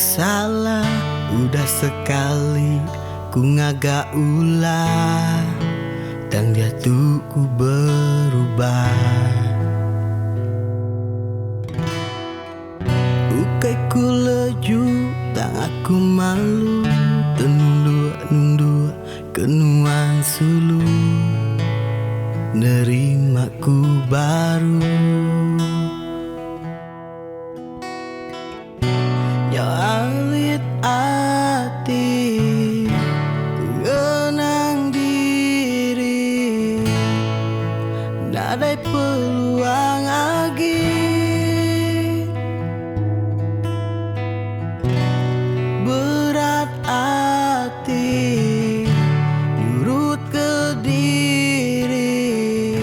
salah, udah sekali ku ngagak ulah, dan dia tuh ku berubah. Ukai ku leju, tak aku malu, tenundua kenuan sulu, nerima ku baru. Alit hati, ku ngenang diri, nggak ada peluang lagi. Berat hati, nurut ke diri,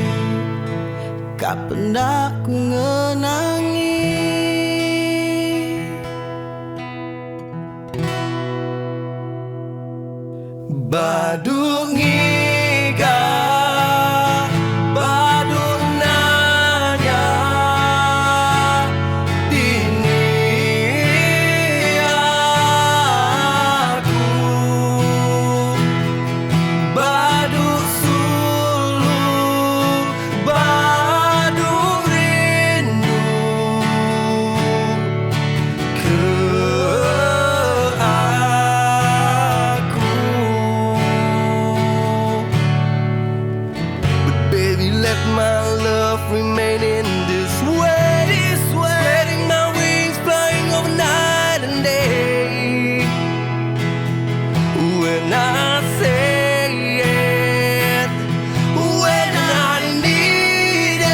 kapan dah ku ngenangi. Badung ngiga, badung nanya, dini aku, badung sulu, badung rindu ke let my love remain in this way, spreading my wings, flying over night and day. When I say it, when I need it.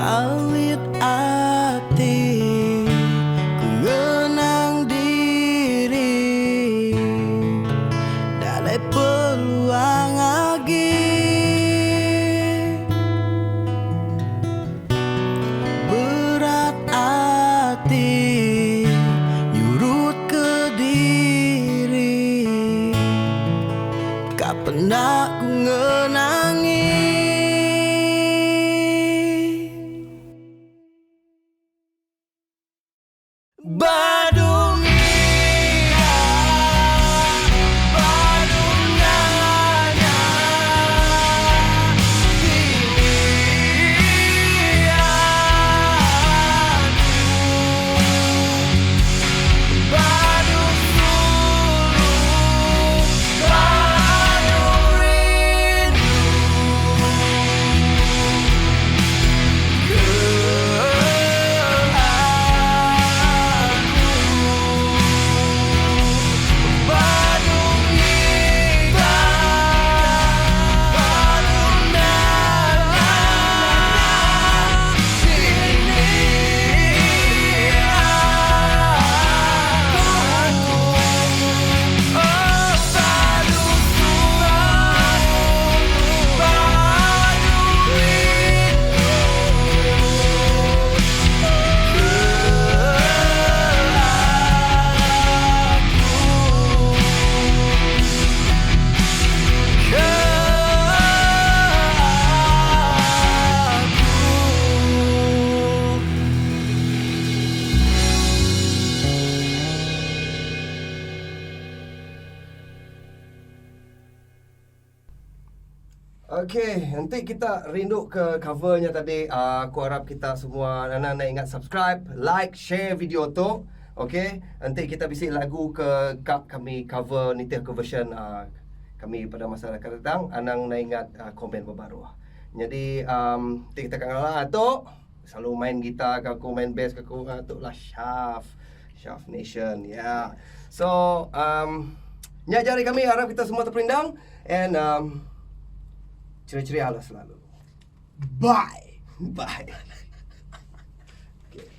Alit hati, ku ngenang diri, tak ada peluang lagi. Berat hati, nyurut ke diri, kapan dah ku ngenangi. Badung ngiga, badung nanya, dini aku, badung sulu, badung rindu ke Okay, nanti kita rindu ke covernya tadi. Aku harap kita semua anak-anak ingat subscribe, like, share video tu. Okay, nanti kita bisik lagu ke kami cover Nitya ke version kami pada masa akan datang. Anang nak ingat komen berbaru. Jadi nanti kita akan ngalah tu. Selalu main gitar ke aku, main bass ke aku. Tu lah Shaft Nation. Yeah. So nyak jari kami harap kita semua terperindang and ceria-ceria lah selalu. Bye. Bye. Okay.